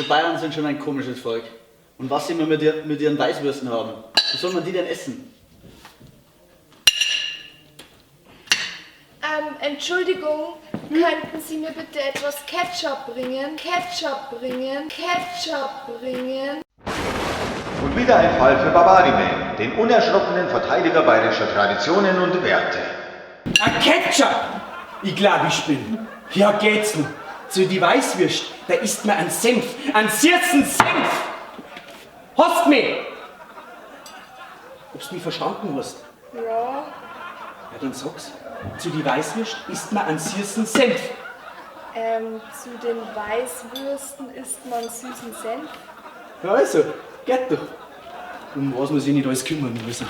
Bayern sind schon ein komisches Volk. Und was sie immer mit ihren Weißwürsten haben. Wie soll man die denn essen? Entschuldigung, könnten Sie mir bitte etwas Ketchup bringen? Ketchup bringen? Ketchup bringen? Und wieder ein Fall für Barbariman, den unerschrockenen Verteidiger bayerischer Traditionen und Werte. Ein Ketchup! Ich glaub, ich bin. Ja, geht's denn? Zu die Weißwürst, da isst man einen Senf, einen süßen Senf! Hast mich? Ob's mich verstanden hast? Ja. Ja, dann sag's. Zu die Weißwürst isst man einen süßen Senf. Zu den Weißwürsten isst man süßen Senf. Ja, also, geht doch. Um was muss ich nicht alles kümmern müssen.